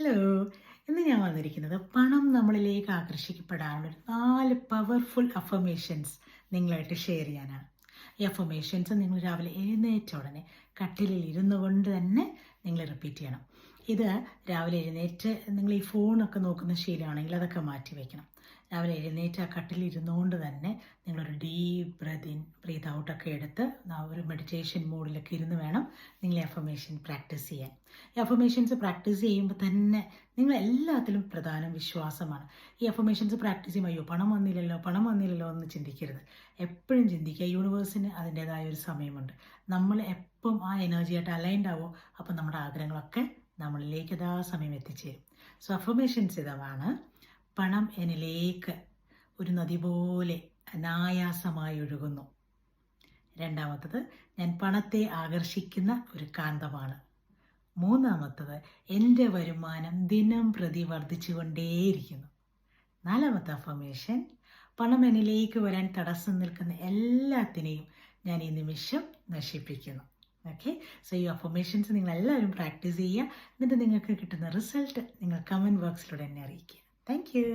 Hello. ഇന്ന് ഞാൻ വന്നിരിക്കുന്നത് പണം നമ്മളിലേക്ക് ആകർഷിക്കപ്പെടാനുള്ള ഒരു 4 പവർഫുൾ അഫർമേഷൻസ് നിങ്ങളായിട്ട് ഷെയർ ചെയ്യാനാണ്. ഈ അഫർമേഷൻസ് നിങ്ങൾ രാവിലെ എഴുന്നേറ്റ ഉടനെ കട്ടിലിൽ ഇരുന്നു കൊണ്ട് തന്നെ നിങ്ങൾ റിപ്പീറ്റ് ചെയ്യണം. ഇത് രാവിലെ എഴുന്നേറ്റ് നിങ്ങൾ ഈ ഫോണൊക്കെ നോക്കുന്ന ശീലമാണെങ്കിൽ അതൊക്കെ മാറ്റി വയ്ക്കണം. രാവിലെ എഴുന്നേറ്റ് ആ കട്ടിലിൽ ഇരുന്നുകൊണ്ട് തന്നെ നിങ്ങളൊരു ഡീപ്പ് ബ്രീത്ത് ഔട്ടൊക്കെ എടുത്ത് ഒരു മെഡിറ്റേഷൻ മോഡിലൊക്കെ ഇരുന്ന് വേണം നിങ്ങൾ ഈ അഫർമേഷൻ പ്രാക്ടീസ് ചെയ്യാൻ. ഈ അഫർമേഷൻസ് പ്രാക്ടീസ് ചെയ്യുമ്പോൾ തന്നെ നിങ്ങൾ എല്ലാത്തിലും പ്രധാനം വിശ്വാസമാണ്. ഈ അഫർമേഷൻസ് പ്രാക്ടീസ് ചെയ്യുമ്പോൾ അയ്യോ പണം വന്നില്ലല്ലോ എന്ന് ചിന്തിക്കരുത്. എപ്പോഴും ചിന്തിക്കുക യൂണിവേഴ്സിന് അതിൻ്റെതായ ഒരു സമയമുണ്ട്. നമ്മൾ എപ്പം ആ എനർജിയായിട്ട് അലൈൻഡ് ആവോ അപ്പം നമ്മുടെ ആഗ്രഹങ്ങളൊക്കെ നമ്മളിലേക്ക് അതാ സമയം എത്തിച്ചേരും. സോ അഫർമേഷൻസ് ഇതാണ്: പണം എന്നിലേക്ക് ഒരു നദി പോലെ അനായാസമായി ഒഴുകുന്നു. രണ്ടാമത്തത്, ഞാൻ പണത്തെ ആകർഷിക്കുന്ന ഒരു കാന്തമാണ്. മൂന്നാമത്തത്, എൻ്റെ വരുമാനം ദിനം പ്രതി വർദ്ധിച്ചുകൊണ്ടേയിരിക്കുന്നു. നാലാമത്തെ അഫർമേഷൻ, പണം എന്നിലേക്ക് വരാൻ തടസ്സം നിൽക്കുന്ന എല്ലാത്തിനെയും ഞാൻ ഈ നിമിഷം നശിപ്പിക്കുന്നു. ഓക്കെ, സോ ഈ അഫർമേഷൻസ് നിങ്ങൾ എല്ലാവരും പ്രാക്ടീസ് ചെയ്യുക. എന്നിട്ട് നിങ്ങൾക്ക് കിട്ടുന്ന റിസൾട്ട് നിങ്ങൾ കമൻറ്റ് ബോക്സിലൂടെ എന്നെ അറിയിക്കുക. Thank you.